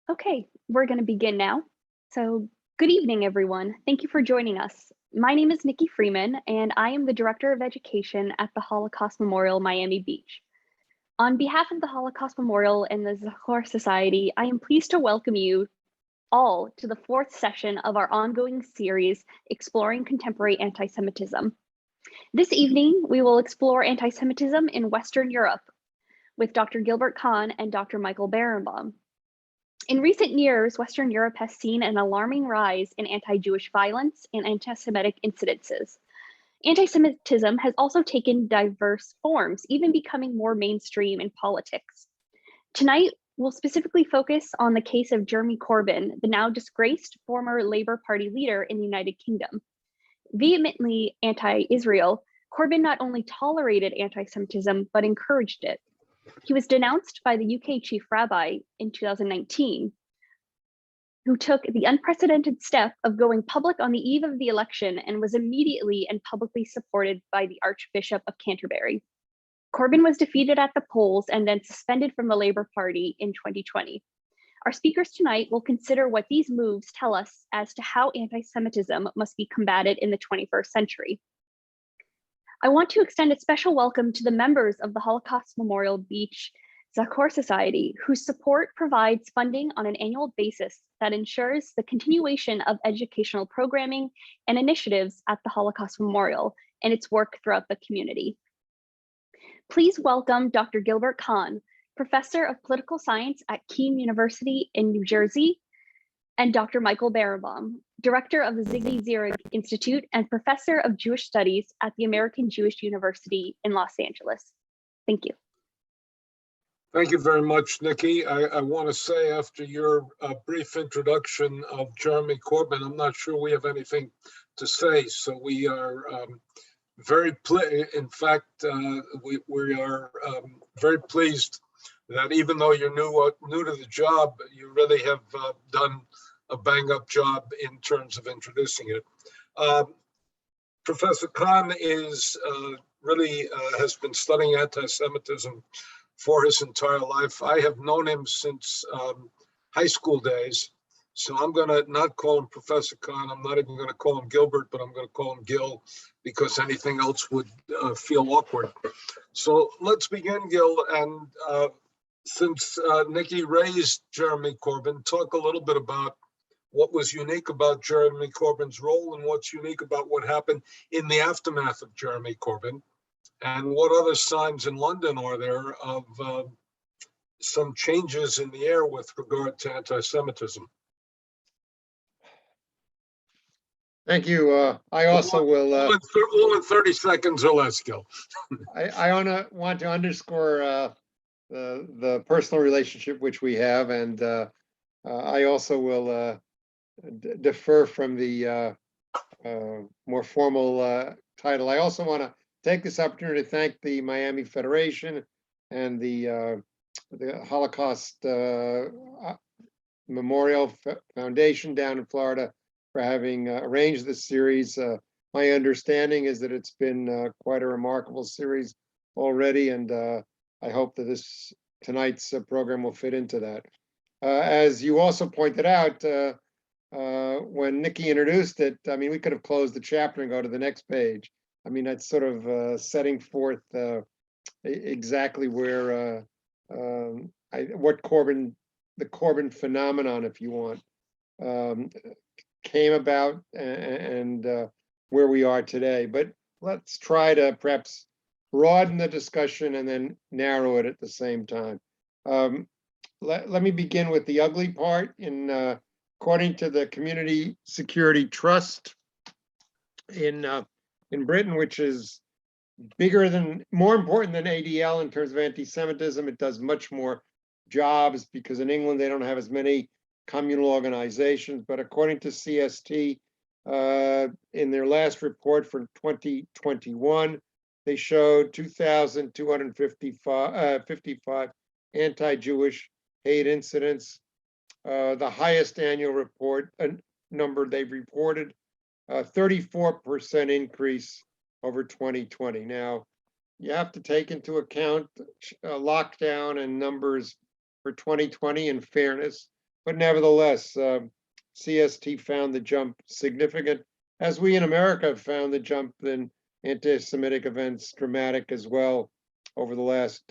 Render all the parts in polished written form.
Okay, we're going to begin now. So, good evening, everyone. Thank you for joining us. My name is Nikki Freeman, and I am the Director of Education at the Holocaust Memorial Miami Beach. On behalf of the Holocaust Memorial and the Zachor Society, I am pleased to welcome you all to the fourth session of our ongoing series, Exploring Contemporary Antisemitism. This evening, we will explore antisemitism in Western Europe with Dr. Gilbert Kahn and Dr. Michael Berenbaum. In recent years, Western Europe has seen an alarming rise in anti-Jewish violence and anti-Semitic incidences. Anti-Semitism has also taken diverse forms, even becoming more mainstream in politics. Tonight, we'll specifically focus on the case of Jeremy Corbyn, the now disgraced former Labour Party leader in the United Kingdom. Vehemently anti-Israel, Corbyn not only tolerated anti-Semitism, but encouraged it. He was denounced by the UK chief rabbi in 2019, who took the unprecedented step of going public on the eve of the election and was immediately and publicly supported by the Archbishop of Canterbury. Corbyn was defeated at the polls and then suspended from the Labour Party in 2020. Our speakers tonight will consider what these moves tell us as to how anti-Semitism must be combated in the 21st century. I want to extend a special welcome to the members of the Holocaust Memorial Beach Zachor Society, whose support provides funding on an annual basis that ensures the continuation of educational programming and initiatives at the Holocaust Memorial and its work throughout the community. Please welcome Dr. Gilbert Kahn, Professor of Political Science at Kean University in New Jersey, and Dr. Michael Berenbaum, Director of the Ziggy Zirig Institute and Professor of Jewish Studies at the American Jewish University in Los Angeles. Thank you. Thank you very much, Nikki. I want to say after your brief introduction of Jeremy Corbyn, I'm not sure we have anything to say. So we are very pleased. In fact, we are very pleased that even though you're new to the job, you really have done a bang-up job in terms of introducing it. Professor Kahn is really has been studying anti-Semitism for his entire life. I have known him since high school days, so I'm going to not call him Professor Kahn. I'm not even going to call him Gilbert, but I'm going to call him Gil because anything else would feel awkward. So let's begin, Gil, and since Nikki raised Jeremy Corbyn, talk a little bit about what was unique about Jeremy Corbyn's role and what's unique about what happened in the aftermath of Jeremy Corbyn, and what other signs in London are there of some changes in the air with regard to anti-Semitism? Thank you. I also will. All in 30 seconds or less, Gil. I want to underscore the personal relationship which we have, and I also will defer from the more formal title. I also want to take this opportunity to thank the Miami Federation and the Holocaust Memorial Foundation down in Florida for having arranged this series. My understanding is that it's been quite a remarkable series already, and I hope that tonight's program will fit into that. As you also pointed out, when Nikki introduced it, I mean, we could have closed the chapter and go to the next page. I mean, that's sort of setting forth exactly where what the Corbyn phenomenon, if you want, came about and where we are today. But let's try to perhaps broaden the discussion and then narrow it at the same time. Let me begin with the ugly part. According to the Community Security Trust in Britain, which is more important than ADL in terms of anti-Semitism, it does much more jobs because in England they don't have as many communal organizations. But according to CST, in their last report for 2021, they showed 2,255 anti-Jewish hate incidents, the highest annual report number they've reported, 34% increase over 2020. Now, you have to take into account lockdown and numbers for 2020 in fairness. but nevertheless, CST found the jump significant, as we in America have found the jump in anti-Semitic events dramatic as well over the last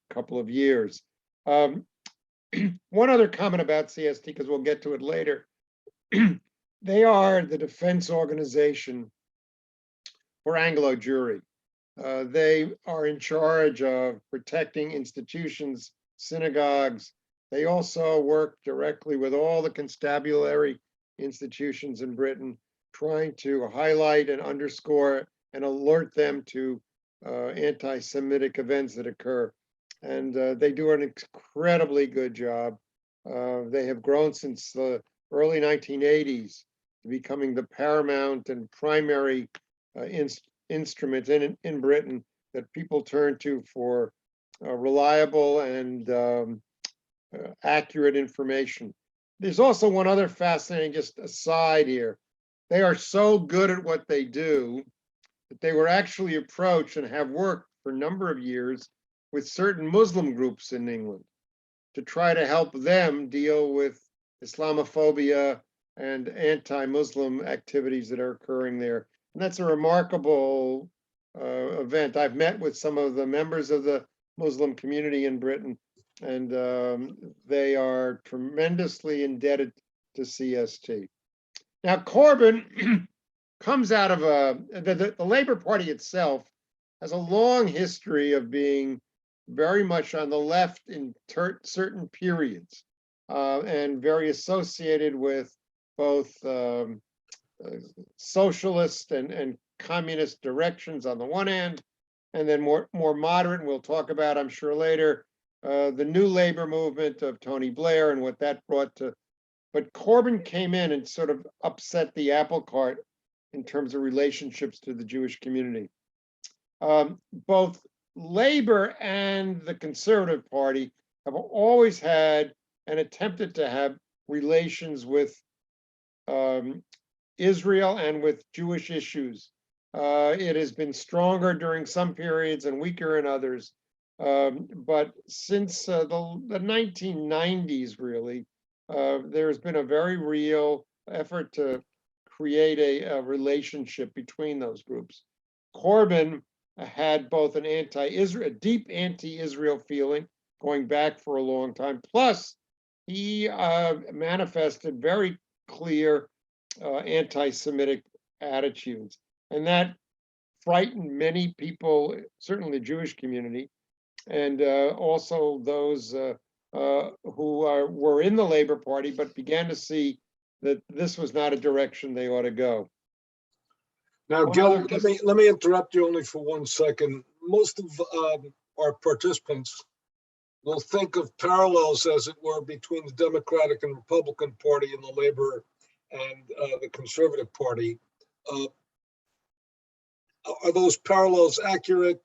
couple of years. One other comment about CST, because we'll get to it later. They are the defense organization for Anglo Jewry. They are in charge of protecting institutions, synagogues. They also work directly with all the constabulary institutions in Britain, trying to highlight and underscore and alert them to anti-Semitic events that occur. And they do an incredibly good job. They have grown since the early 1980s to becoming the paramount and primary instrument in Britain that people turn to for reliable and accurate information. There's also one other fascinating, just aside here. They are so good at what they do that they were actually approached and have worked for a number of years with certain Muslim groups in England to try to help them deal with Islamophobia and anti-Muslim activities that are occurring there. And that's a remarkable event. I've met with some of the members of the Muslim community in Britain, and they are tremendously indebted to CST. Now, Corbyn comes out of the Labour Party itself has a long history of being very much on the left in certain periods, and very associated with both socialist and communist directions on the one hand, and then more moderate, and we'll talk about, I'm sure later, the new labor movement of Tony Blair and what that brought to. But Corbyn came in and sort of upset the apple cart in terms of relationships to the Jewish community. Both Labor and the Conservative Party have always had and attempted to have relations with Israel and with Jewish issues. It has been stronger during some periods and weaker in others. But since the 1990s, really, there's been a very real effort to create a relationship between those groups. Corbyn had both an a deep anti-Israel feeling going back for a long time. Plus, he manifested very clear anti-Semitic attitudes, and that frightened many people, certainly the Jewish community, and also those who were in the Labor Party, but began to see that this was not a direction they ought to go. Now, Gil, let me interrupt you only for 1 second. Most of our participants will think of parallels, as it were, between the Democratic and Republican Party and the Labor and the Conservative Party. Are those parallels accurate?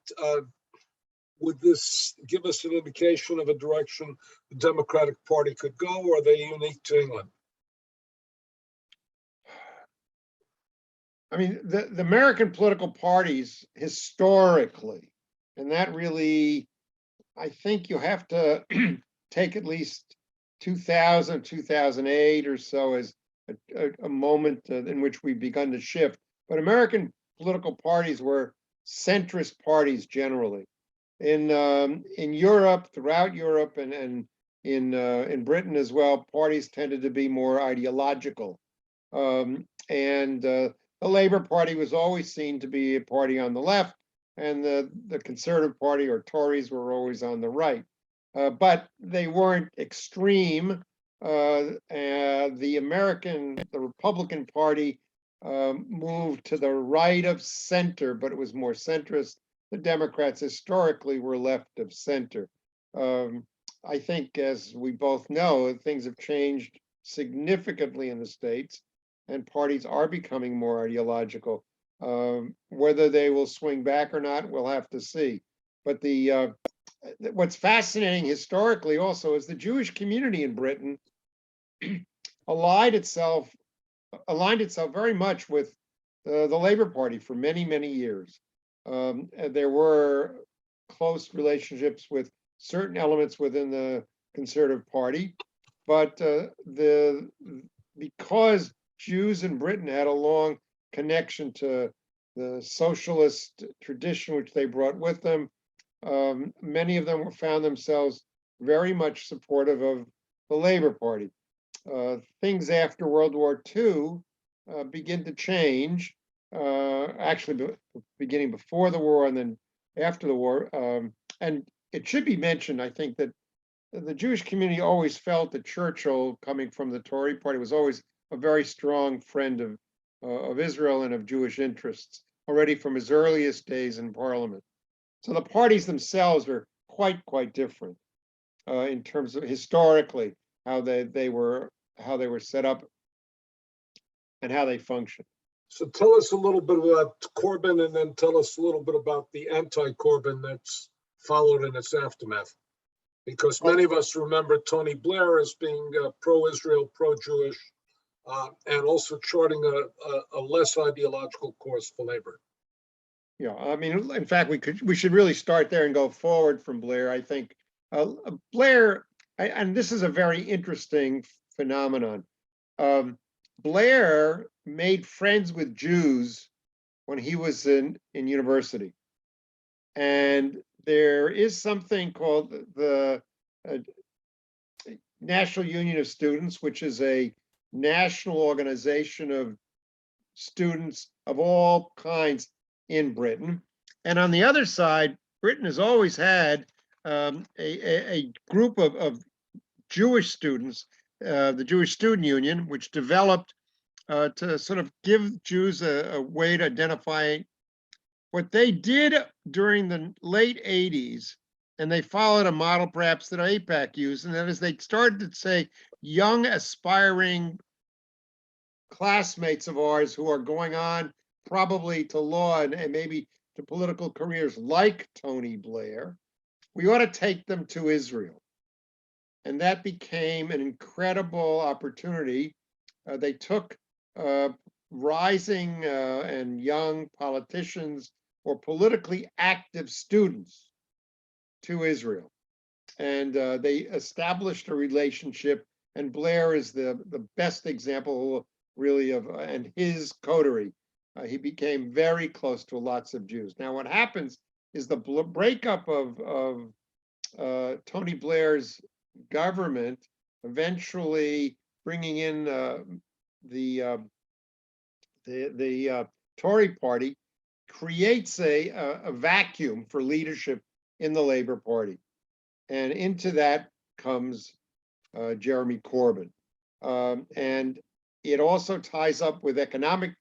Would this give us an indication of a direction the Democratic Party could go, or are they unique to England? I mean, the American political parties historically, and that really, I think you have to take at least 2000, 2008 or so as a moment in which we've begun to shift. But American political parties were centrist parties generally. In Europe, throughout Europe, and in Britain as well, parties tended to be more ideological. The Labor Party was always seen to be a party on the left, and the Conservative Party or Tories were always on the right. But they weren't extreme. The Republican Party moved to the right of center, but it was more centrist. The Democrats historically were left of center. I think, as we both know, things have changed significantly in the States, and parties are becoming more ideological. Whether they will swing back or not, we'll have to see. But what's fascinating historically also is the Jewish community in Britain aligned itself very much with the Labor Party for many, many years. There were close relationships with certain elements within the conservative party. But because Jews in Britain had a long connection to the socialist tradition which they brought with them, many of them found themselves very much supportive of the Labour Party. Things after World War II begin to change, actually beginning before the war and then after the war. And it should be mentioned, I think, that the Jewish community always felt that Churchill, coming from the Tory party, was always a very strong friend of Israel and of Jewish interests, already from his earliest days in Parliament. So the parties themselves were quite different in terms of historically how they were set up and how they function. So tell us a little bit about Corbyn, and then tell us a little bit about the anti-Corbyn that's followed in its aftermath. Because many of us remember Tony Blair as being pro-Israel, pro-Jewish, and also charting a less ideological course for Labour. Yeah, I mean, in fact, we should really start there and go forward from Blair. I think Blair, and this is a very interesting phenomenon. Blair made friends with Jews when he was in university, and there is something called the National Union of Students, which is a national organization of students of all kinds in Britain. And on the other side, Britain has always had a group of Jewish students, the Jewish Student Union, which developed to sort of give Jews a way to identify what they did during the late 80s. And they followed a model perhaps that AIPAC used, and that is they started to say young aspiring classmates of ours who are going on probably to law and maybe to political careers like Tony Blair, we ought to take them to Israel. And that became an incredible opportunity. They took rising and young politicians or politically active students to Israel. And they established a relationship, and Blair is the best example really of, and his coterie. He became very close to lots of Jews. Now, what happens is the breakup of Tony Blair's government, eventually bringing in the Tory party, creates a vacuum for leadership in the Labour Party. And into that comes Jeremy Corbyn. And it also ties up with economic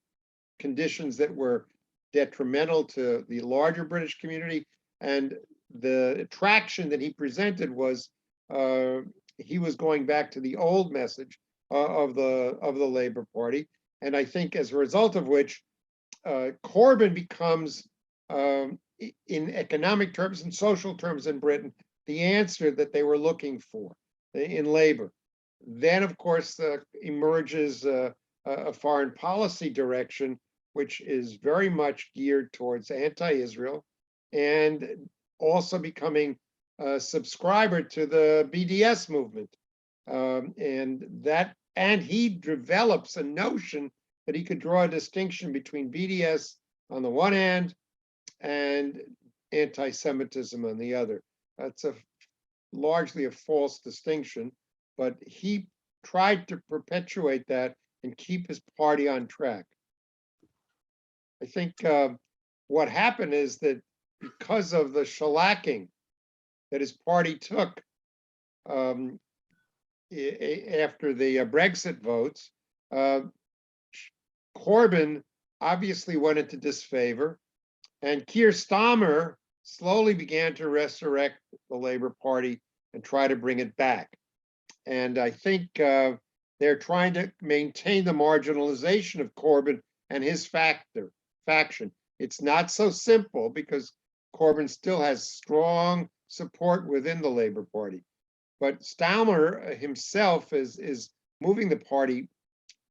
conditions that were detrimental to the larger British community. And the attraction that he presented was he was going back to the old message of the Labour Party. And I think as a result of which, Corbyn becomes, in economic terms and social terms in Britain, the answer that they were looking for in Labour. Then, of course, emerges a foreign policy direction, which is very much geared towards anti-Israel and also becoming a subscriber to the BDS movement. And he develops a notion that he could draw a distinction between BDS on the one hand and anti-Semitism on the other. That's largely a false distinction, but he tried to perpetuate that and keep his party on track. I think what happened is that because of the shellacking that his party took after the Brexit votes, Corbyn obviously went into disfavor, and Keir Starmer slowly began to resurrect the Labour Party and try to bring it back. And I think they're trying to maintain the marginalization of Corbyn and his faction. It's not so simple because Corbyn still has strong support within the Labour Party. But Starmer himself is moving the party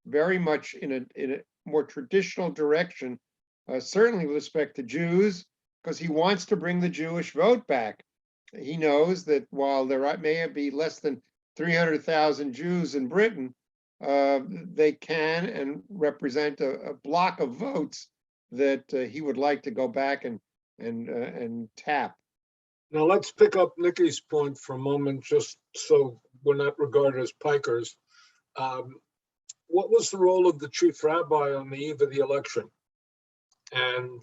very much in a more traditional direction, certainly with respect to Jews, because he wants to bring the Jewish vote back he knows that while there may be less than 300,000 Jews in Britain, they can and represent a block of votes that he would like to go back and tap. Now let's pick up Nikki's point for a moment, just so we're not regarded as pikers. What was the role of the chief rabbi on the eve of the election? And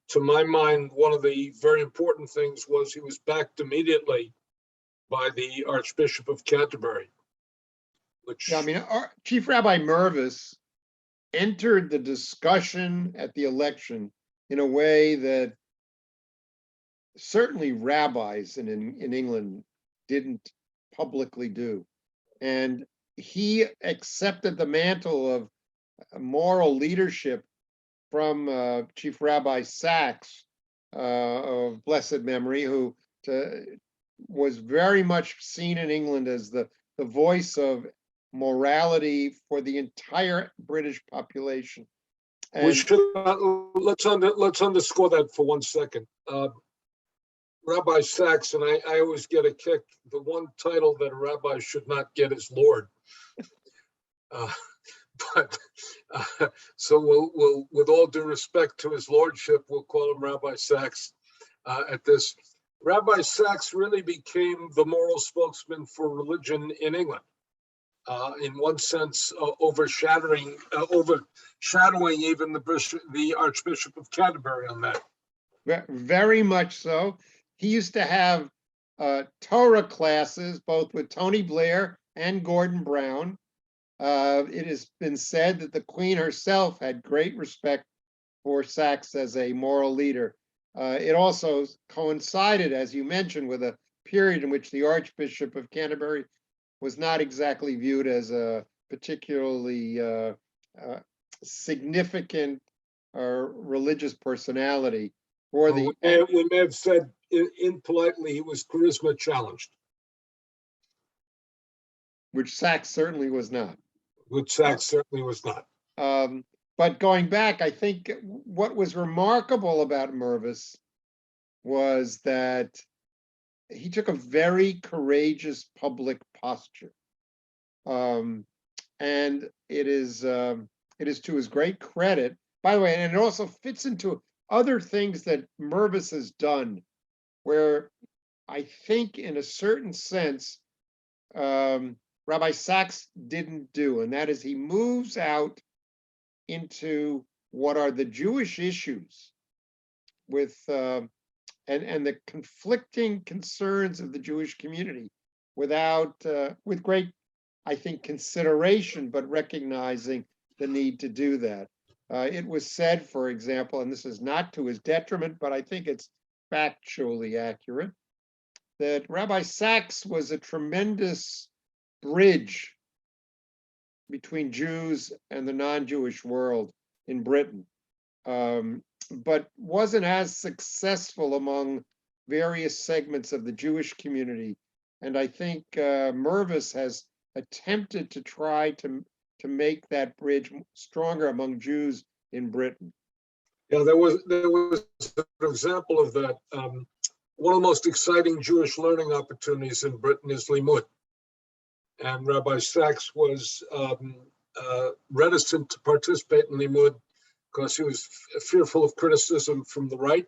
to my mind, one of the very important things was he was backed immediately by the Archbishop of Canterbury, which Yeah, I mean, Chief Rabbi Mervis entered the discussion at the election in a way that certainly rabbis in England didn't publicly do. And he accepted the mantle of moral leadership from Chief Rabbi Sachs of blessed memory, who was very much seen in England as the voice of morality for the entire British population. And we should let's underscore that for 1 second. Rabbi Sachs, and I always get a kick. The one title that a rabbi should not get is Lord. But so we'll, with all due respect to his lordship, we'll call him Rabbi Sachs at this. Rabbi Sachs really became the moral spokesman for religion in England. In one sense, overshadowing even the Archbishop of Canterbury on that. Very much so. He used to have Torah classes, both with Tony Blair and Gordon Brown. It has been said that the Queen herself had great respect for Sachs as a moral leader. It also coincided, as you mentioned, with a period in which the Archbishop of Canterbury was not exactly viewed as a particularly significant religious personality. For the we may have said impolitely he was charisma challenged, which Sachs certainly was not. But going back, I think what was remarkable about Mervis was that he took a very courageous public posture. And it is to his great credit, by the way, and it also fits into other things that Mervis has done, where I think in a certain sense, Rabbi Sachs didn't do, and that is he moves out into what are the Jewish issues with and the conflicting concerns of the Jewish community without with great, I think, consideration, but recognizing the need to do that. It was said, for example, and this is not to his detriment, but I think it's factually accurate, that Rabbi Sachs was a tremendous bridge between Jews and the non-Jewish world in Britain, but wasn't as successful among various segments of the Jewish community. And I think Mervis has attempted to try to make that bridge stronger among Jews in Britain. Yeah, there was an example of that. One of the most exciting Jewish learning opportunities in Britain is Limud. And Rabbi Sachs was reticent to participate in Limud because he was fearful of criticism from the right,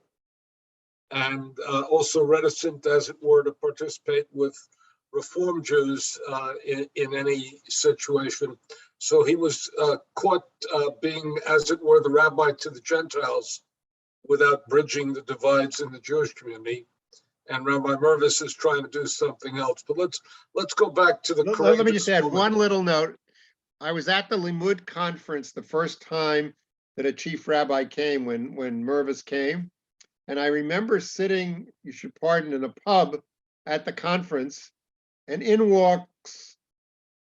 and also reticent, as it were, to participate with Reform Jews in any situation. So he was caught being, as it were, the rabbi to the Gentiles without bridging the divides in the Jewish community. And Rabbi Mervis is trying to do something else. But let's go back to the. Let me just add one little note. I was at the Limud conference the first time that a chief rabbi came, when Mervis came, and I remember sitting, you should pardon, in a pub at the conference, and in walks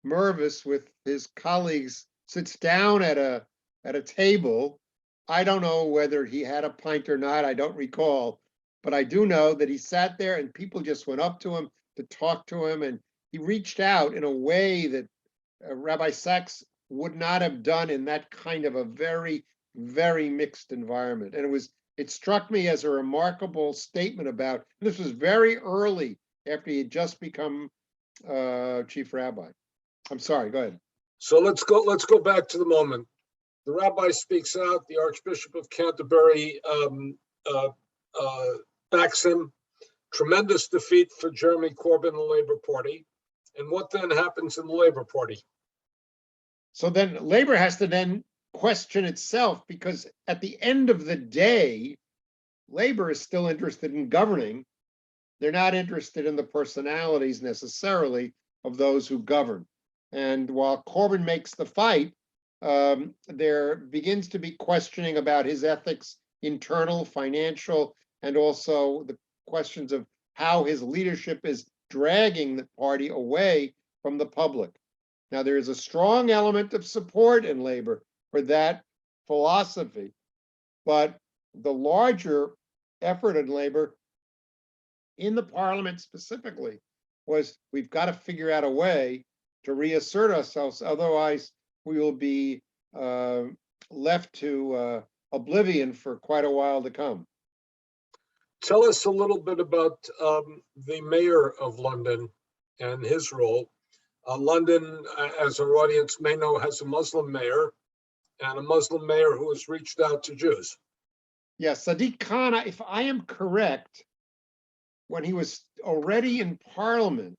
Mervis with his colleagues, sits down at a table. I don't know whether he had a pint or not. I don't recall. But I do know that he sat there and people just went up to him to talk to him. And he reached out in a way that Rabbi Sachs would not have done in that kind of a very, very mixed environment. And it was it struck me as a remarkable statement about, this was very early after he had just become chief rabbi. I'm sorry, go ahead. So let's go back to the moment. The rabbi speaks out, the Archbishop of Canterbury backs him. Tremendous defeat for Jeremy Corbyn and the Labour Party. And what then happens in the Labour Party? So then Labour has to then question itself, because at the end of the day, Labour is still interested in governing. They're not interested in the personalities necessarily of those who govern. And while Corbyn makes the fight, there begins to be questioning about his ethics, internal, financial, and also the questions of how his leadership is dragging the party away from the public. Now, there is a strong element of support in Labour for that philosophy, but the larger effort in Labour, in the parliament specifically, was we've got to figure out a way to reassert ourselves, otherwise we will be left to oblivion for quite a while to come. Tell us a little bit about the mayor of London and his role. London, as our audience may know, has a Muslim mayor, and a Muslim mayor who has reached out to Jews. Yes, Sadiq Khan, if I am correct, when he was already in parliament,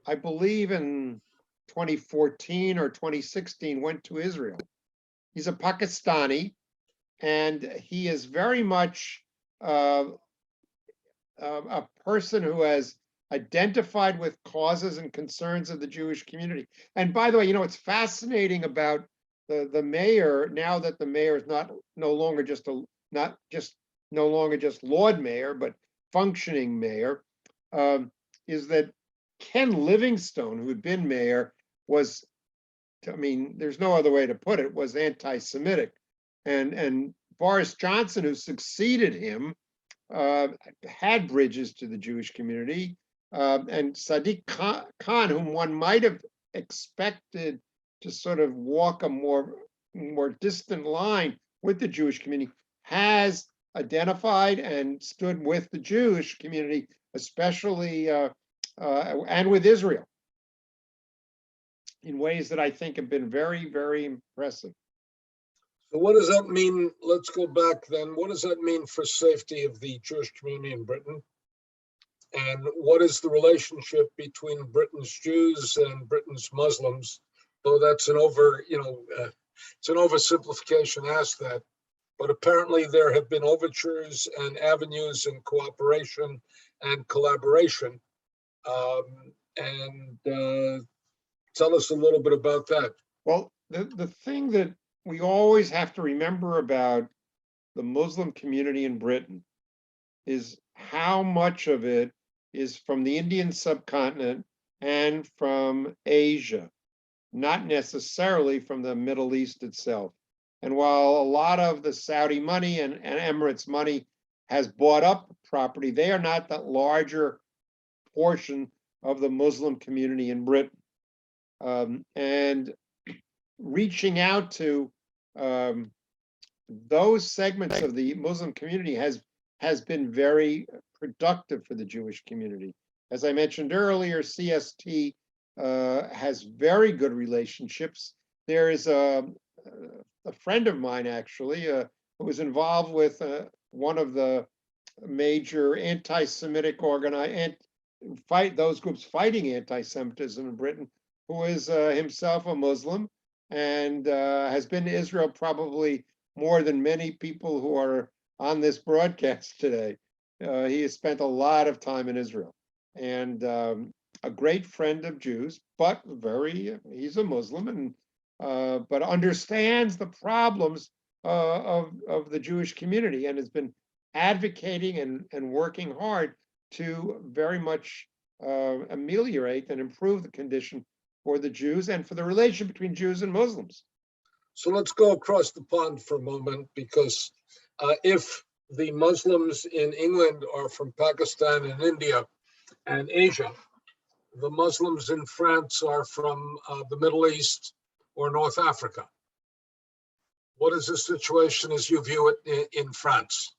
I believe in 2014 or 2016, went to Israel. He's a Pakistani, and he is very much a person who has identified with causes and concerns of the Jewish community. And by the way, it's fascinating about the mayor, now that the mayor is no longer just Lord Mayor, but functioning mayor, is that Ken Livingstone, who had been mayor, was, there's no other way to put it, was anti-Semitic. And Boris Johnson, who succeeded him, had bridges to the Jewish community. And Sadiq Khan, whom one might have expected to sort of walk a more distant line with the Jewish community, has identified and stood with the Jewish community, especially and with Israel, in ways that I think have been very, very impressive. So what does that mean? Let's go back then. What does that mean for safety of the Jewish community in Britain? And what is the relationship between Britain's Jews and Britain's Muslims? Though that's it's an oversimplification to ask that. But apparently there have been overtures and avenues and cooperation and collaboration. Tell us a little bit about that. Well, the thing that we always have to remember about the Muslim community in Britain is how much of it is from the Indian subcontinent and from Asia, not necessarily from the Middle East itself. And while a lot of the Saudi money and Emirates money has bought up property, they are not that larger portion of the Muslim community in Britain. And reaching out to those segments of the Muslim community has been very productive for the Jewish community. As I mentioned earlier, CST has very good relationships. There is a friend of mine, actually, who was involved with one of the major anti-Semitic those groups fighting anti-Semitism in Britain, who is himself a Muslim and has been to Israel probably more than many people who are on this broadcast today. He has spent a lot of time in Israel, and a great friend of Jews, but he's a Muslim, and but understands the problems of the Jewish community, and has been advocating and working hard to very much ameliorate and improve the condition for the Jews and for the relation between Jews and Muslims. So let's go across the pond for a moment, because if the Muslims in England are from Pakistan and India and Asia, the Muslims in France are from the Middle East or North Africa. What is the situation as you view it in France?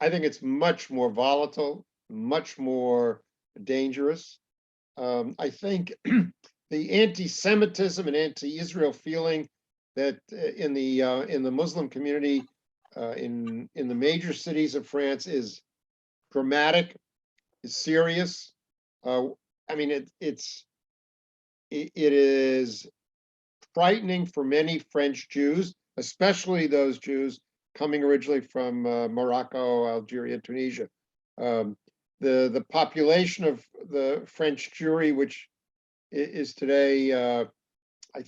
I think it's much more volatile, much more dangerous. I think the anti-Semitism and anti-Israel feeling that in the Muslim community in the major cities of France is dramatic, is serious. I mean, it is frightening for many French Jews, especially those Jews coming originally from Morocco, Algeria, Tunisia. The population of the French Jewry, which is today, I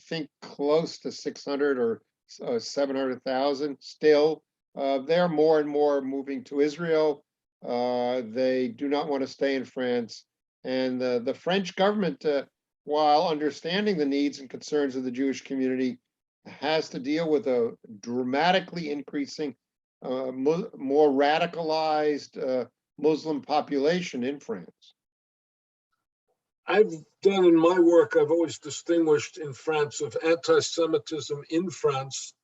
think, close to 600 or 700,000 still, they're more and more moving to Israel. They do not want to stay in France. And the French government, while understanding the needs and concerns of the Jewish community, has to deal with a dramatically increasing, more radicalized Muslim population in France. I've done in my work, I've always distinguished in France of anti-Semitism in France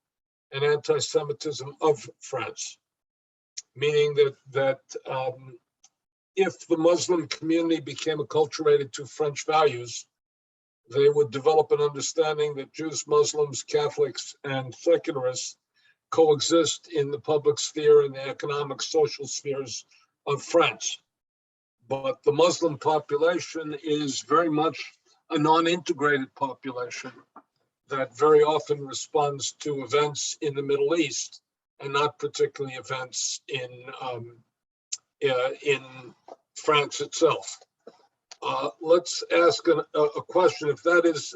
and anti-Semitism of France, meaning that if the Muslim community became acculturated to French values, they would develop an understanding that Jews, Muslims, Catholics, and secularists coexist in the public sphere and the economic, social spheres of France. But the Muslim population is very much a non-integrated population that very often responds to events in the Middle East and not particularly events in France itself. Let's ask a question. If that is,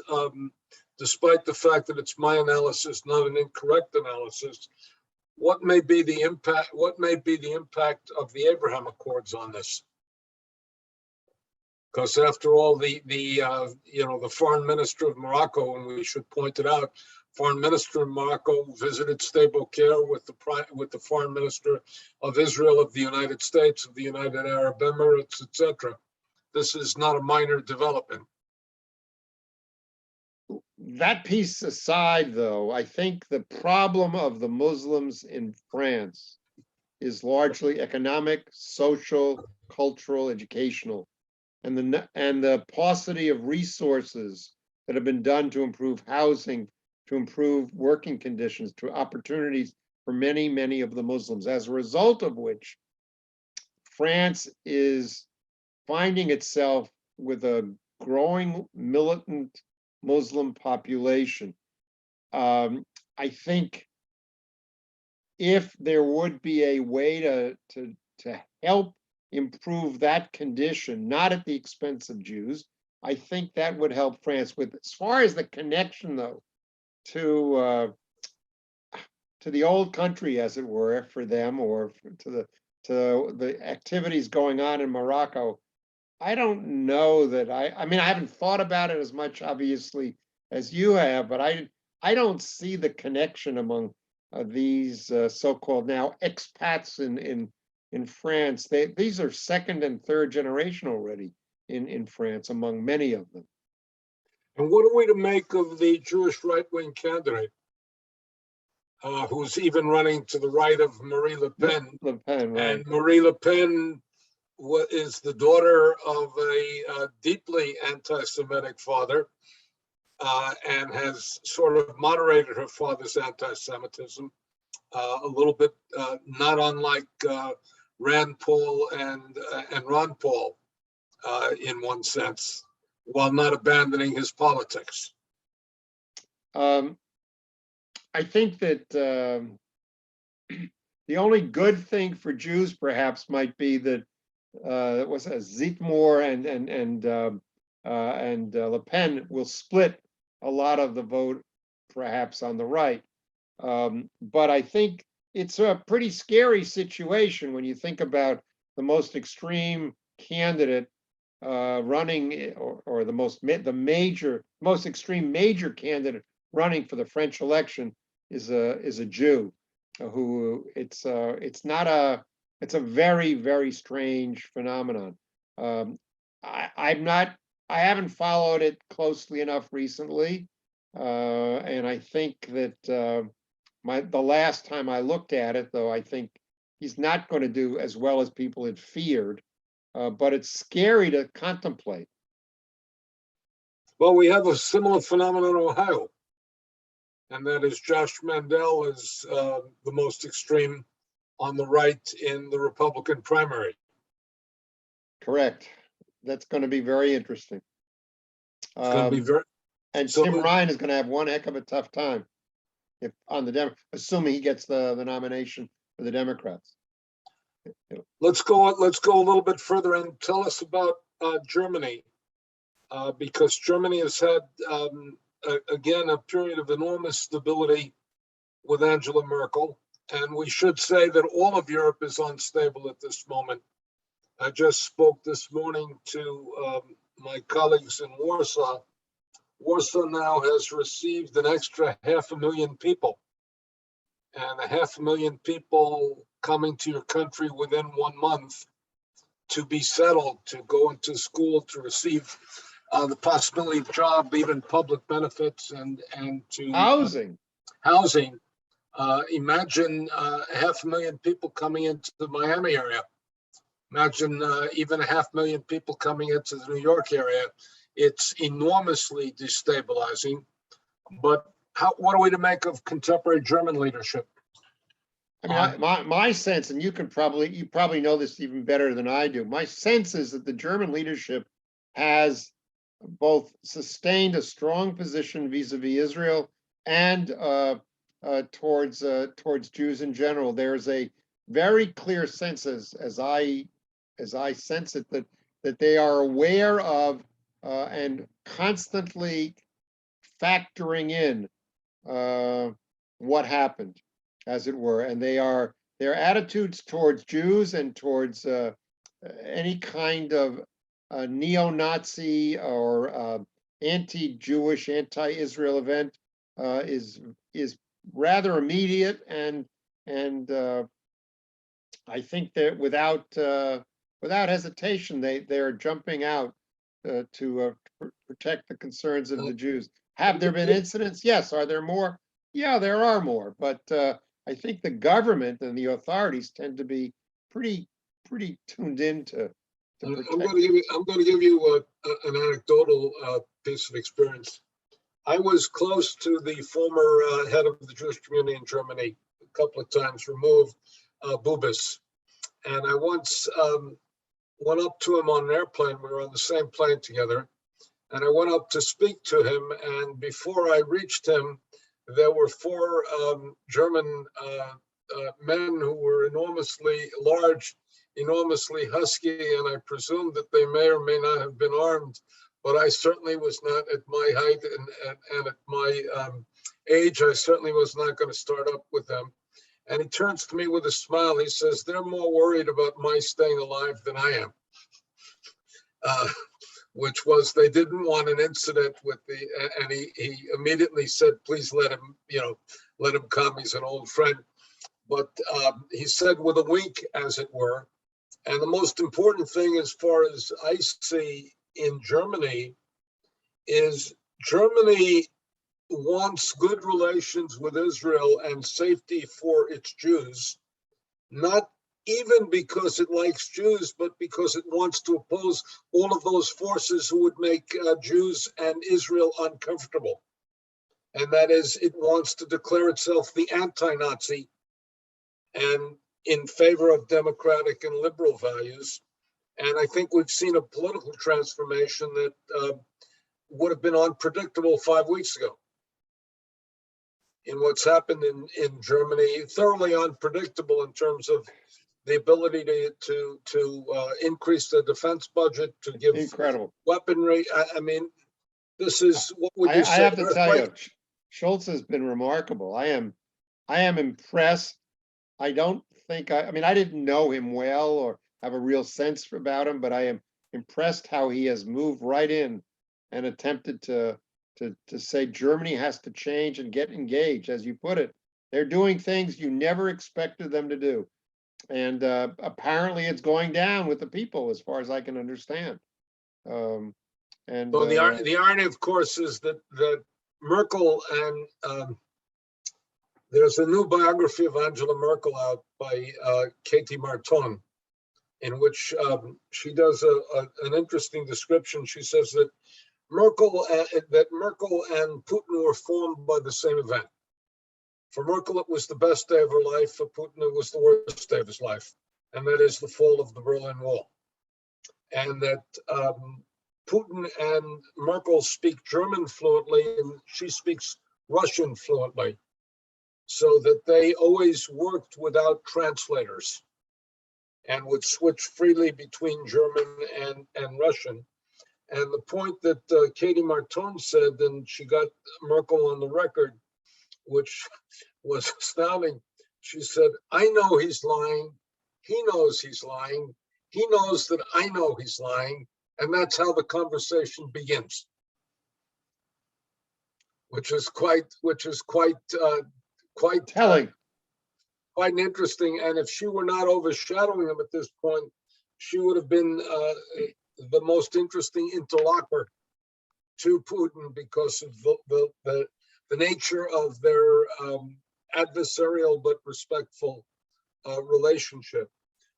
despite the fact that it's my analysis, not an incorrect analysis, what may be the impact? What may be the impact of the Abraham Accords on this? Because after all, the foreign minister of Morocco, and we should point it out, foreign minister of Morocco visited stable care with the foreign minister of Israel, of the United States, of the United Arab Emirates, etc. This is not a minor development. That piece aside, though, I think the problem of the Muslims in France is largely economic, social, cultural, educational, and the paucity of resources that have been done to improve housing, to improve working conditions, to opportunities for many, many of the Muslims, as a result of which France is finding itself with a growing militant Muslim population. I think if there would be a way to help improve that condition, not at the expense of Jews, I think that would help France. With as far as the connection, though, to the old country, as it were, for them, or to the activities going on in Morocco, I don't know that I mean, I haven't thought about it as much, obviously, as you have, but I don't see the connection among these so-called now expats in France. These are second and third generation already in France, among many of them. And what are we to make of the Jewish right-wing candidate, who's even running to the right of Marie Le Pen? Le Pen, right. And Marie Le Pen is the daughter of a deeply anti-Semitic father, and has sort of moderated her father's anti-Semitism a little bit, not unlike Rand Paul and Ron Paul in one sense, while not abandoning his politics. I think that the only good thing for Jews perhaps might be that was Zitmore and Le Pen will split a lot of the vote, perhaps on the right. But I think it's a pretty scary situation when you think about the most extreme candidate running, or the most extreme major candidate running for the French election is a Jew, who it's a very, very strange phenomenon. I haven't followed it closely enough recently, and I think that the last time I looked at it, though, I think he's not going to do as well as people had feared, but it's scary to contemplate. Well, we have a similar phenomenon in Ohio, and that is Josh Mandel is the most extreme on the right in the Republican primary. Correct. That's going to be very interesting. It's going to be very. And So- Tim Ryan is going to have one heck of a tough time if on the assuming he gets the nomination for the Democrats. Let's go a little bit further and tell us about Germany, because Germany has had again a period of enormous stability with Angela Merkel, and we should say that all of Europe is unstable at this moment. I just spoke this morning to my colleagues in Warsaw. Warsaw now has received an extra 500,000 people, and 500,000 people coming to your country within 1 month to be settled, to go into school, to receive the possibility of job, even public benefits, and to Housing. housing. Imagine 500,000 people coming into the Miami area. Imagine even 500,000 people coming into the New York area. It's enormously destabilizing. But what are we to make of contemporary German leadership? I mean, my sense, and you probably know this even better than I do. My sense is that the German leadership has both sustained a strong position vis-a-vis Israel and towards Jews in general. There's a very clear sense, as I sense it, that they are aware of and constantly factoring in what happened, as it were, and their attitudes towards Jews and towards any kind of neo-Nazi or anti-Jewish, anti-Israel event is rather immediate, and I think that without hesitation, they're jumping out to protect the concerns of the Jews. Have there been incidents? Yes. Are there more? Yeah, there are more. But I think the government and the authorities tend to be pretty tuned in to protect. I'm going to give you an anecdotal piece of experience. I was close to the former head of the Jewish community in Germany, a couple of times removed, Bubis, and I once went up to him on an airplane. We were on the same plane together, and I went up to speak to him. And before I reached him, there were 4 German men who were enormously large, enormously husky, and I presume that they may or may not have been armed, but I certainly was not at my height and at my age. I certainly was not going to start up with them. And he turns to me with a smile. He says, "They're more worried about my staying alive than I am," which was they didn't want an incident with and he immediately said, "Please let him come. He's an old friend." But he said with a wink, as it were. And the most important thing, as far as I see in Germany, is Germany wants good relations with Israel and safety for its Jews, not even because it likes Jews, but because it wants to oppose all of those forces who would make Jews and Israel uncomfortable. And that is, it wants to declare itself the anti-Nazi and in favor of democratic and liberal values. And I think we've seen a political transformation that would have been unpredictable 5 weeks ago. In what's happened in Germany, thoroughly unpredictable in terms of the ability to increase the defense budget, to give Incredible weaponry. I mean, this is what would you say? I have to tell you, Schultz has been remarkable. I am impressed. I don't think I mean, I didn't know him well or have a real sense about him, but I am impressed how he has moved right in and attempted to say Germany has to change and get engaged, as you put it. They're doing things you never expected them to do. And apparently it's going down with the people, as far as I can understand. So the irony, of course, is that Merkel and There's a new biography of Angela Merkel out by Katie Marton, in which she does an interesting description. She says that Merkel and Putin were formed by the same event. For Merkel, it was the best day of her life. For Putin, it was the worst day of his life, and that is the fall of the Berlin Wall. And that Putin and Merkel speak German fluently, and she speaks Russian fluently, so that they always worked without translators and would switch freely between German and Russian. And the point that Katie Marton said, and she got Merkel on the record, which was astounding. She said, I know he's lying. He knows he's lying. He knows that I know he's lying. And that's how the conversation begins, which is quite Telling. Quite interesting. And if she were not overshadowing him at this point, she would have been the most interesting interlocutor to Putin because of the nature of their adversarial but respectful relationship.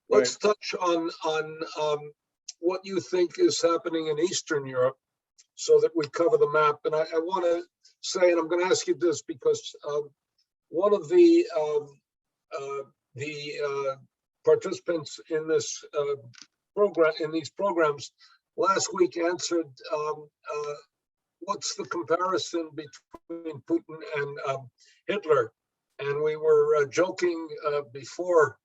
Let's touch on what you think is happening in Eastern Europe so that we cover the map. And I want to say, and I'm going to ask you this because one of the participants in this program, in these programs last week answered, what's the comparison between Putin and Hitler? And we were joking before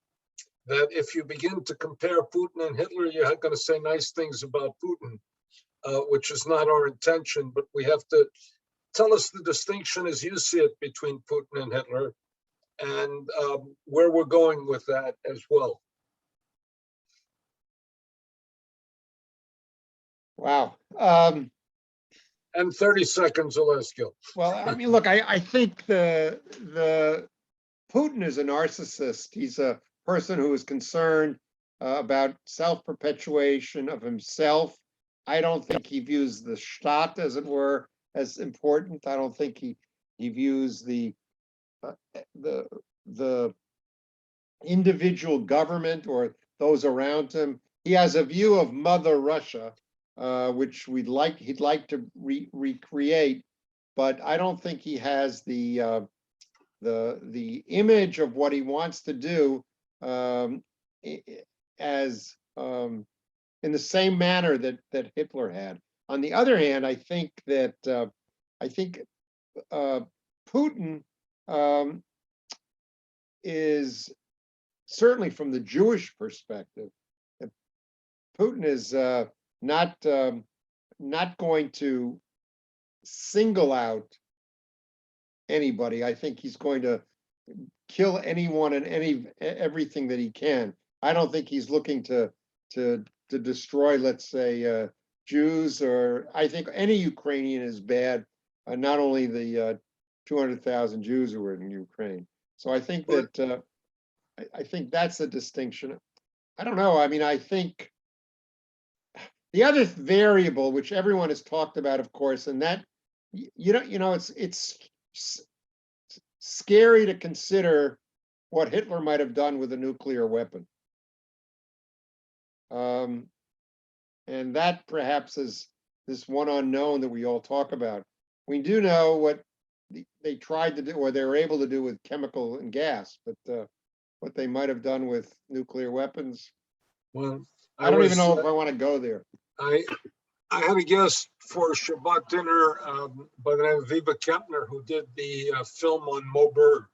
that if you begin to compare Putin and Hitler, you're going to say nice things about Putin, which is not our intention, but we have to tell us the distinction as you see it between Putin and Hitler and where we're going with that as well. Wow. And 30 seconds or less, Gil. Well, I mean, look, I think the Putin is a narcissist. He's a person who is concerned about self-perpetuation of himself. I don't think he views the Staat, as it were, as important. I don't think he views the individual government or those around him. He has a view of Mother Russia, which he'd like to recreate, but I don't think he has the image of what he wants to do as in the same manner that Hitler had. On the other hand, I think that Putin is certainly from the Jewish perspective. Putin is not going to single out anybody. I think he's going to kill anyone and everything that he can. I don't think he's looking to destroy, let's say, Jews, or I think any Ukrainian is bad, not only the 200,000 Jews who were in Ukraine. So I think that I think that's a distinction. I don't know. I mean, I think the other variable, which everyone has talked about, of course, and that it's scary to consider what Hitler might have done with a nuclear weapon. And that perhaps is this one unknown that we all talk about. We do know what they tried to do, or they were able to do with chemical and gas, but what they might have done with nuclear weapons. Well, I don't even know if I want to go there. I had a guest for Shabbat dinner by the name of Viva Kempner, who did the film on Mo Berg.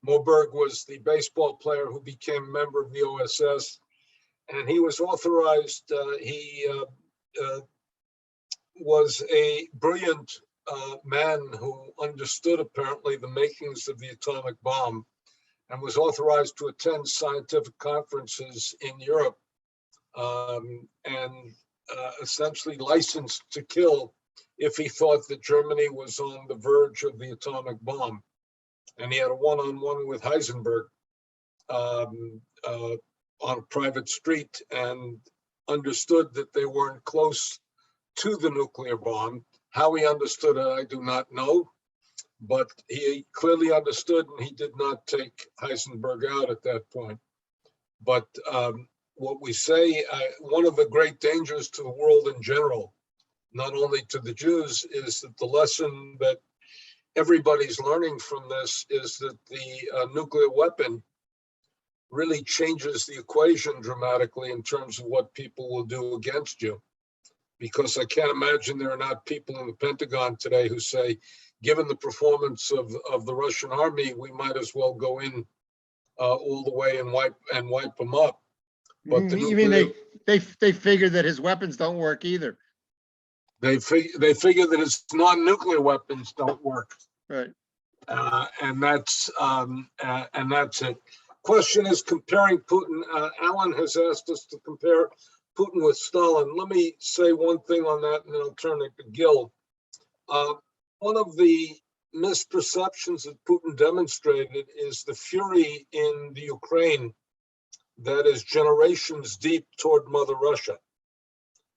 Mo Berg was the baseball player who became a member of the OSS, and he was authorized. He was a brilliant man who understood apparently the makings of the atomic bomb, and was authorized to attend scientific conferences in Europe, and essentially licensed to kill if he thought that Germany was on the verge of the atomic bomb. And he had a one-on-one with Heisenberg on a private street, and understood that they weren't close to the nuclear bomb. How he understood it, I do not know. but he clearly understood, and he did not take Heisenberg out at that point. But what we say, one of the great dangers to the world in general, not only to the Jews, is that the lesson that everybody's learning from this is that the nuclear weapon really changes the equation dramatically in terms of what people will do against you. Because I can't imagine there are not people in the Pentagon today who say, given the performance of the Russian army, we might as well go in all the way and wipe them up. But You mean they figure that his weapons don't work either? They figure that his non-nuclear weapons don't work, Right. and that's it. Question is comparing Putin. Alan has asked us to compare Putin with Stalin. Let me say one thing on that, and then I'll turn it to Gil. One of the misperceptions that Putin demonstrated is the fury in the Ukraine that is generations deep toward Mother Russia.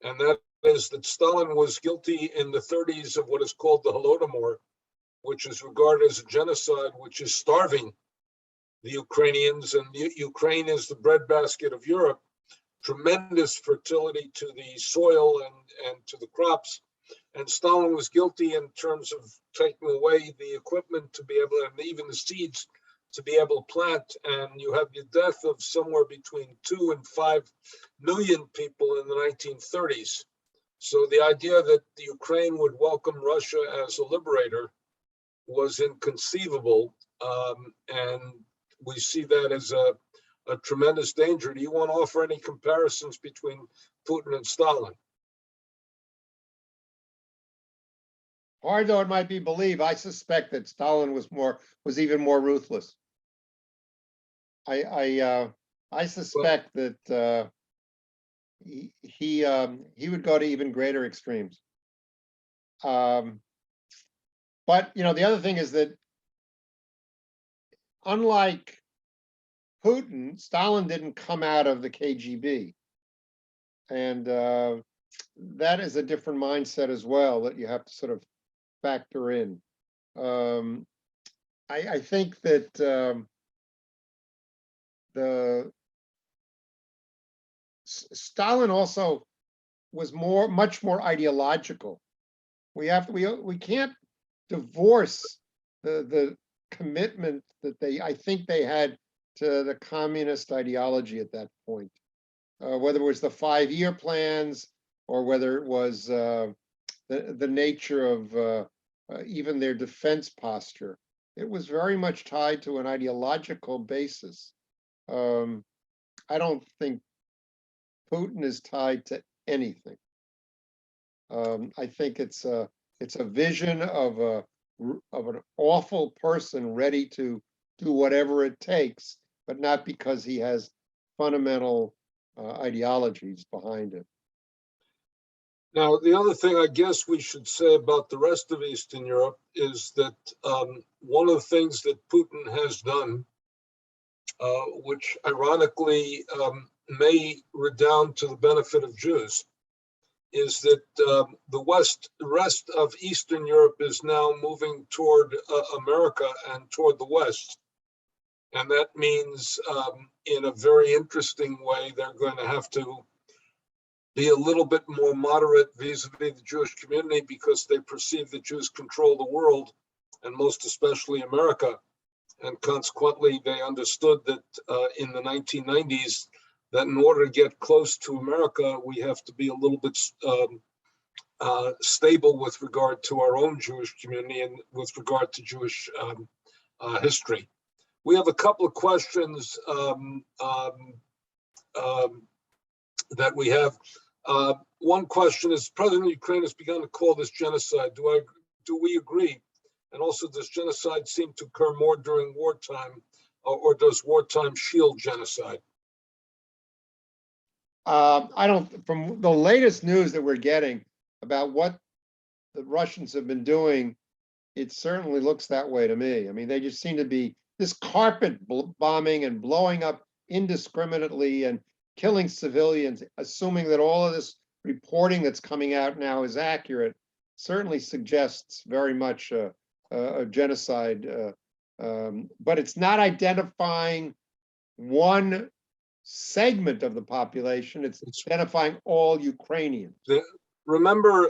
And that is that Stalin was guilty in the 30s of what is called the Holodomor, which is regarded as a genocide, which is starving the Ukrainians. And Ukraine is the breadbasket of Europe, tremendous fertility to the soil and to the crops. And Stalin was guilty in terms of taking away the equipment to be able, and even the seeds to be able to plant. And you have the death of somewhere between 2 and 5 million people in the 1930s. So the idea that the Ukraine would welcome Russia as a liberator was inconceivable. And we see that as a tremendous danger. Do you want to offer any comparisons between Putin and Stalin? Hard though it might be believed, I suspect that Stalin was even more ruthless. I suspect that he would go to even greater extremes. But the other thing is that unlike Putin, Stalin didn't come out of the KGB, and that is a different mindset as well that you have to sort of factor in. I think that Stalin also was much more ideological. We can't divorce the commitment that I think they had to the communist ideology at that point, whether it was the 5-year plans or whether it was the nature of even their defense posture. It was very much tied to an ideological basis. I don't think Putin is tied to anything. I think it's a vision of an awful person ready to do whatever it takes, but not because he has fundamental ideologies behind it. Now, the other thing I guess we should say about the rest of Eastern Europe is that one of the things that Putin has done, which ironically may redound to the benefit of Jews, is that the rest of Eastern Europe is now moving toward America and toward the West. And that means in a very interesting way, they're going to have to be a little bit more moderate vis-a-vis the Jewish community because they perceive that Jews control the world, and most especially America. And consequently, they understood that in the 1990s, that in order to get close to America, we have to be a little bit stable with regard to our own Jewish community and with regard to Jewish history. We have a couple of questions that we have. One question is, President of Ukraine has begun to call this genocide. Do we agree? And also, does genocide seem to occur more during wartime, or does wartime shield genocide? I don't, from the latest news that we're getting about what the Russians have been doing, it certainly looks that way to me. I mean, they just seem to be this carpet bombing and blowing up indiscriminately and killing civilians, assuming that all of this reporting that's coming out now is accurate, certainly suggests very much a a genocide, but it's not identifying one segment of the population. It's identifying all Ukrainians. Remember,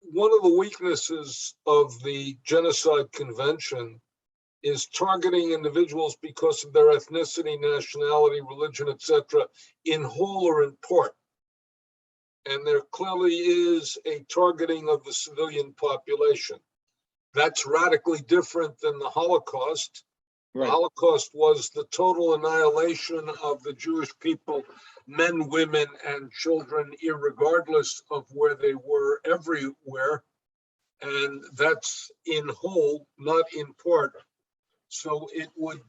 one of the weaknesses of the Genocide Convention is targeting individuals because of their ethnicity, nationality, religion, etc., in whole or in part. And there clearly is a targeting of the civilian population. That's radically different than the Holocaust. Right. The Holocaust was the total annihilation of the Jewish people, men, women, and children, irregardless of where they were, everywhere. And that's in whole, not in part. So it would,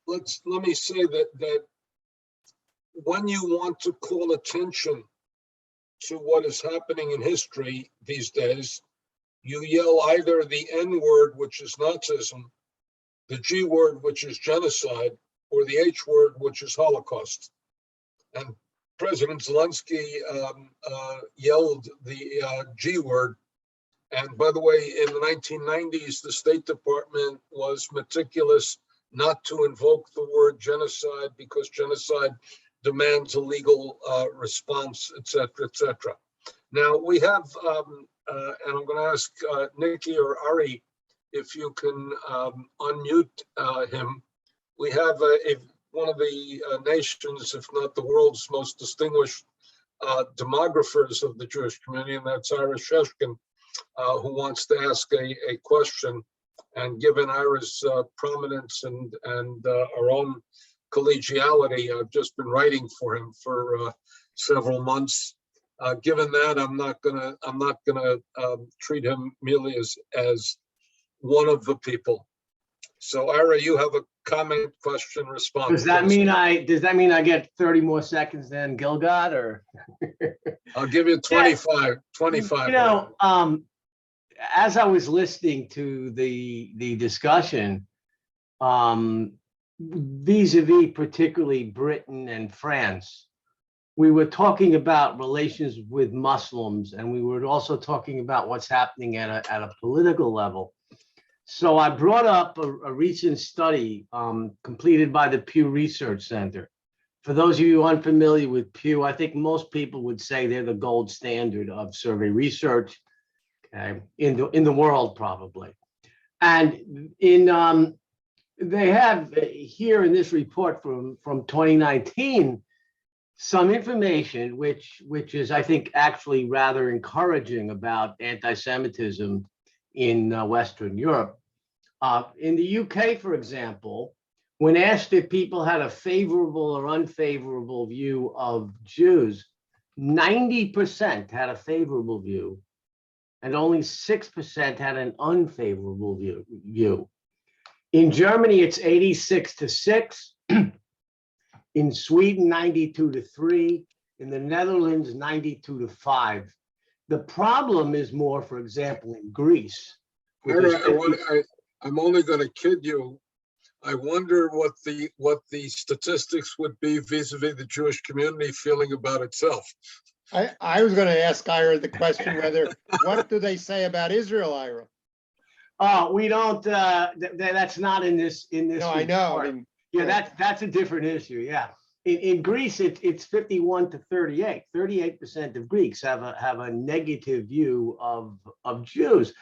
let me say that when you want to call attention to what is happening in history these days, you yell either the N word, which is Nazism, the G word, which is genocide, or the H word, which is Holocaust. And President Zelensky yelled the G word. And by the way, in the 1990s, the State Department was meticulous not to invoke the word genocide because genocide demands a legal response, et cetera, et cetera. Now we have, and I'm going to ask Nikki or Ari if you can unmute him. We have one of the nation's, if not the world's most distinguished demographers of the Jewish community, and that's Ira Sheshkin, who wants to ask a question. And given Ira's prominence and our own collegiality, I've just been writing for him for several months. Given that, I'm not gonna treat him merely as one of the people. So Ira, you have a comment, question, response. Does that mean I get 30 more seconds than Gilgad, or? I'll give you 25. 25. You know, as I was listening to the discussion, vis-a-vis particularly Britain and France, we were talking about relations with Muslims, and we were also talking about what's happening at a political level. So I brought up a recent study completed by the Pew Research Center. For those of you unfamiliar with Pew, I think most people would say they're the gold standard of survey research, okay, in the world probably. And they have here in this report from 2019 some information which is, I think, actually rather encouraging about anti-Semitism in Western Europe. In the UK, for example, when asked if people had a favorable or unfavorable view of Jews, 90% had a favorable view, and only 6% had an unfavorable view. In Germany, it's 86-6. In Sweden, 92-3. In the Netherlands, 92-5. The problem is more, for example, in Greece. I'm only going to kid you. I wonder what the statistics would be vis-a-vis the Jewish community feeling about itself. I was going to ask Ira the question whether, what do they say about Israel, Ira? Oh, we don't, that's not in this. No, report. I know. I mean, yeah, that's a different issue. Yeah. In Greece, it's 51-38. 38% of Greeks have a negative view of Jews.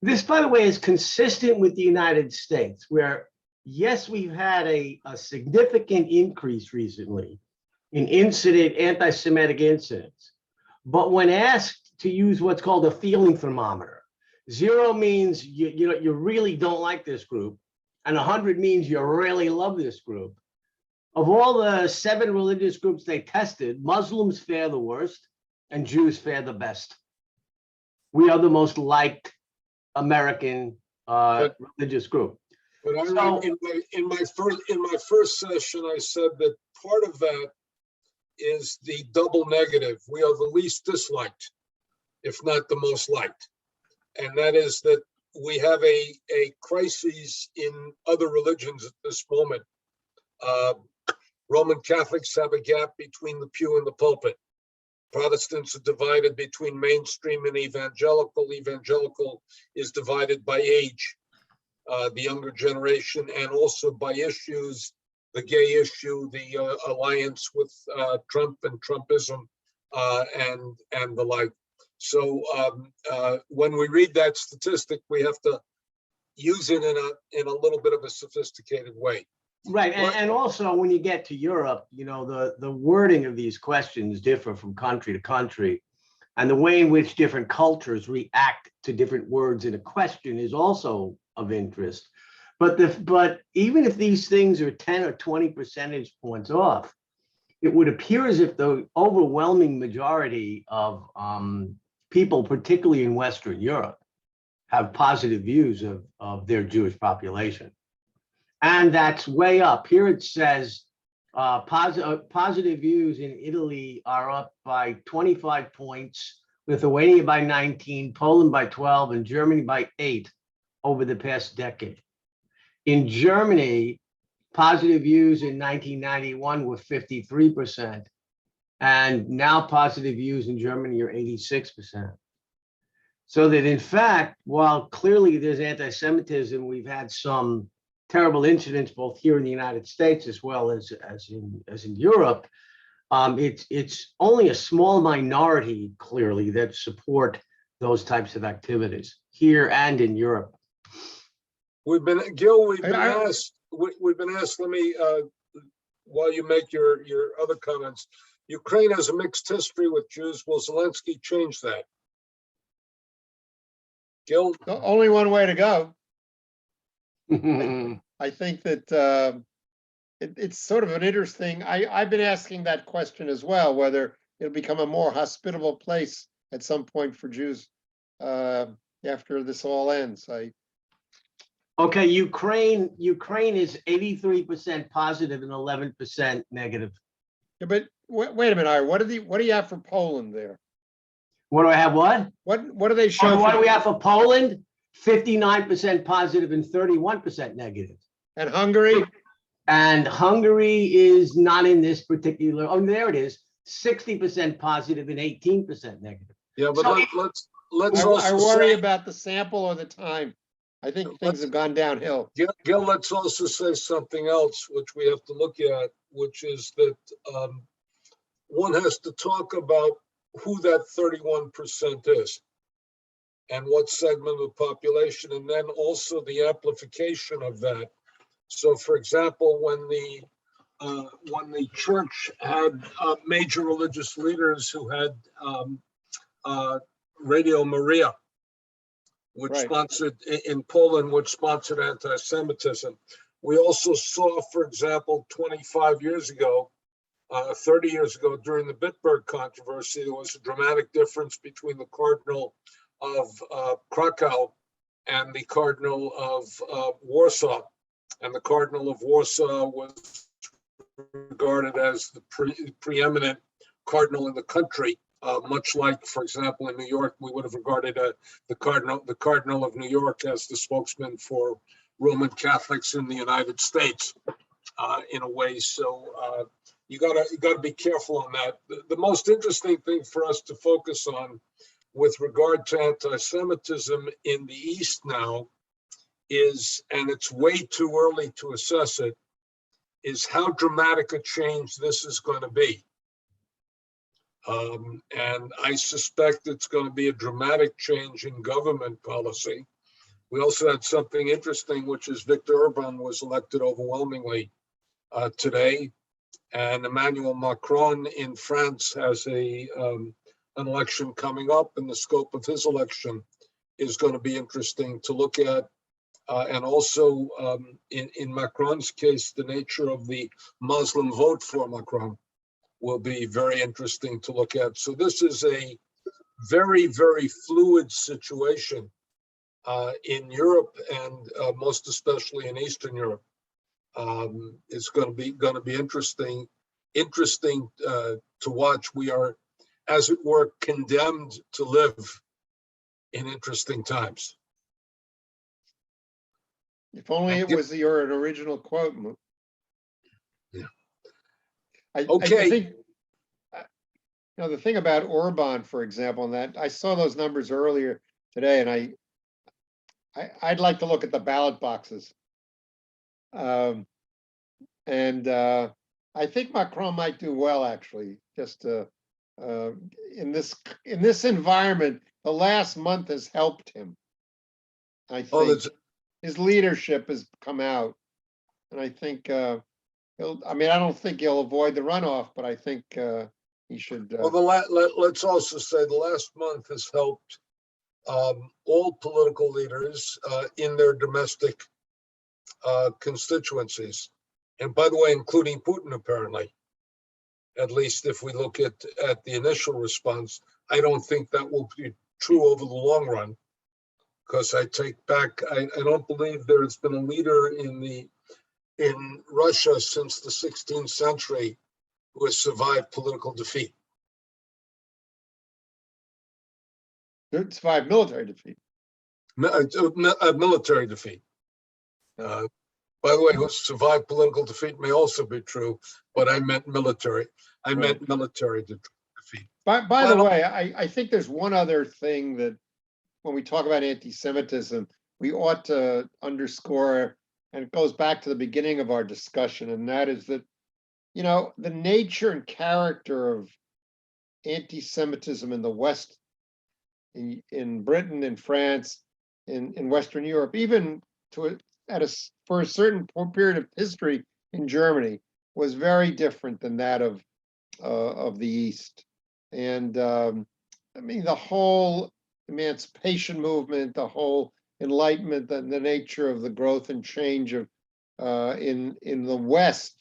This, by the way, is consistent with the United States, where, yes, we've had a significant increase recently in anti-Semitic incidents. But when asked to use what's called a feeling thermometer, 0 means you really don't like this group, and 100 means you really love this group. Of all the 7 religious groups they tested, Muslims fare the worst and Jews fare the best. We are the most liked American religious group. But in my first session, I said that part of that is the double negative. We are the least disliked, if not the most liked. And that is that we have a crisis in other religions at this moment. Roman Catholics have a gap between the pew and the pulpit. Protestants are divided between mainstream and evangelical. Evangelical is divided by age, the younger generation, and also by issues, the gay issue, the alliance with Trump and Trumpism, and the like. So when we read that statistic, we have to use it in a little bit of a sophisticated way. Right, and also when you get to Europe, you know, the wording of these questions differ from country to country, and the way in which different cultures react to different words in a question is also of interest. But even if these things are 10 or 20 percentage points off, it would appear as if the overwhelming majority of people, particularly in Western Europe, have positive views of their Jewish population. And that's way up. Here it says positive views in Italy are up by 25 points, Lithuania by 19, Poland by 12, and Germany by 8 over the past decade. In Germany, positive views in 1991 were 53%, and now positive views in Germany are 86%. So that in fact, while clearly there's anti-Semitism, we've had some terrible incidents both here in the United States as well as in Europe. It's only a small minority, clearly, that support those types of activities here and in Europe. We've been asked. Let me, while you make your other comments, Ukraine has a mixed history with Jews. Will Zelensky change that? Gil? Only one way to go. I think that it's sort of an interesting, I've been asking that question as well, whether it'll become a more hospitable place at some point for Jews after this all ends. Okay, Ukraine is 83% positive and 11% negative. Yeah, but wait a minute, Ira, what do you have for Poland there? What do I have? What do they show? What do we have for Poland? 59% positive and 31% negative. And Hungary? And Hungary is not in this particular. Oh, there it is. 60% positive and 18% negative. Yeah, but so let's also I worry about the sample or the time. I think things have gone downhill. Gil, let's also say something else which we have to look at, which is that one has to talk about who that 31% is and what segment of the population, and then also the amplification of that. So, for example, when the church had major religious leaders who had Radio Maria, which sponsored in Poland, which sponsored anti-Semitism. We also saw, for example, 25 years ago, 30 years ago, during the Bitburg controversy, there was a dramatic difference between the Cardinal of Krakow and the Cardinal of Warsaw. And the Cardinal of Warsaw was regarded as the preeminent cardinal in the country. Much like, for example, in New York, we would have regarded the Cardinal of New York as the spokesman for Roman Catholics in the United States, in a way. So you gotta be careful on that. The most interesting thing for us to focus on, with regard to anti-Semitism in the East now, is, and it's way too early to assess it, is how dramatic a change this is going to be. And I suspect it's going to be a dramatic change in government policy. We also had something interesting, which is Viktor Orban was elected overwhelmingly today, and Emmanuel Macron in France has an election coming up, and the scope of his election is going to be interesting to look at. And also, in Macron's case, the nature of the Muslim vote for Macron will be very interesting to look at. So this is a very, very fluid situation in Europe, and most especially in Eastern Europe. It's going to be interesting to watch. We are, as it were, condemned to live in interesting times. If only it was your original quote. Yeah. I Okay. think the thing about Orban, for example, and that I saw those numbers earlier today, and I'd like to look at the ballot boxes. And I think Macron might do well, actually. Just in this environment, the last month has helped him. I think his leadership has come out, and I think he'll. I mean, I don't think he'll avoid the runoff, but I think he should. Well, let's also say the last month has helped all political leaders in their domestic constituencies. And by the way, including Putin, apparently, at least if we look at the initial response. I don't think that will be true over the long run, because I take back, I don't believe there has been a leader in Russia since the 16th century who has survived political defeat. Survived military defeat. Military defeat. By the way, who survived political defeat may also be true, but I meant military. I meant military defeat. By the way, I think there's one other thing that when we talk about anti-Semitism, we ought to underscore, and it goes back to the beginning of our discussion, and that is that, the nature and character of anti-Semitism in the West, in Britain, in France, in Western Europe, even for a certain period of history in Germany, was very different than that of the East. And I mean, the whole emancipation movement, the whole Enlightenment, the nature of the growth and change of in the West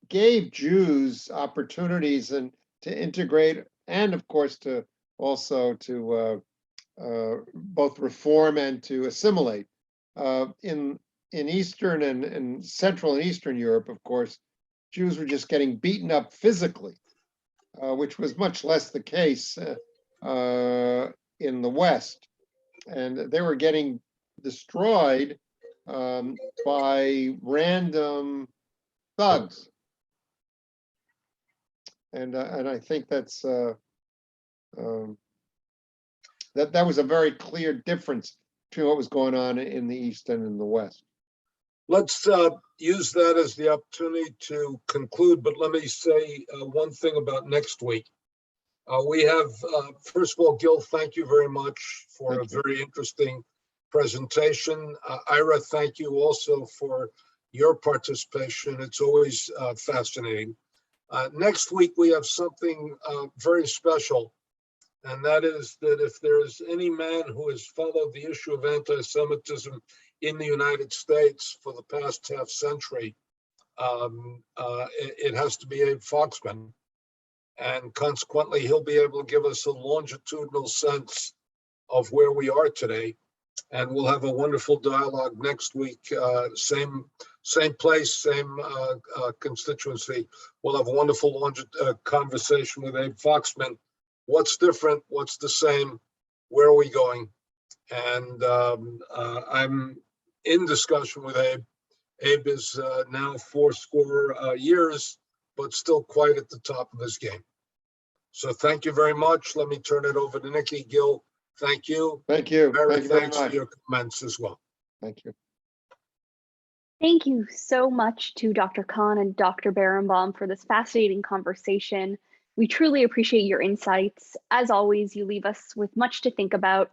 gave Jews opportunities and to integrate, and of course to also to both reform and to assimilate. In Eastern and Central and Eastern Europe, of course, Jews were just getting beaten up physically, which was much less the case in the West. And they were getting destroyed by random thugs. And I think that's that was a very clear difference between what was going on in the East and in the West. Let's use that as the opportunity to conclude, but let me say one thing about next week. We have, first of all, Gil, thank you very much for a very interesting presentation. Ira, thank you also for your participation. It's always fascinating. Next week, we have something very special, and that is that if there is any man who has followed the issue of anti-Semitism in the United States for the past half century, it has to be Abe Foxman. And consequently, he'll be able to give us a longitudinal sense of where we are today. And we'll have a wonderful dialogue next week, same place, same constituency. We'll have a wonderful conversation with Abe Foxman. What's different? What's the same? Where are we going? And I'm in discussion with Abe. Abe is now 80 years, but still quite at the top of his game. So thank you very much. Let me turn it over to Nikki. Gil, thank you. Thank you. Mary, Thank you very thanks much. for your comments as well. Thank you. Thank you so much to Dr. Kahn and Dr. Berenbaum for this fascinating conversation. We truly appreciate your insights. As always, you leave us with much to think about.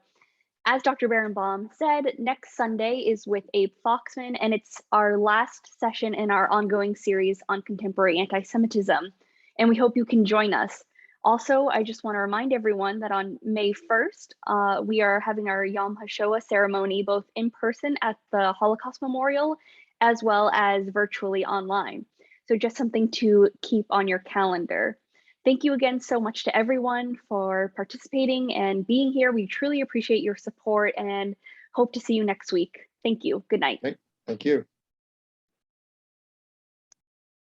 As Dr. Berenbaum said, next Sunday is with Abe Foxman, and it's our last session in our ongoing series on contemporary anti-Semitism, and we hope you can join us. Also, I just want to remind everyone that on May 1st, we are having our Yom HaShoah ceremony, both in person at the Holocaust Memorial, as well as virtually online. So just something to keep on your calendar. Thank you again so much to everyone for participating and being here. We truly appreciate your support and hope to see you next week. Thank you. Good night. Thank you.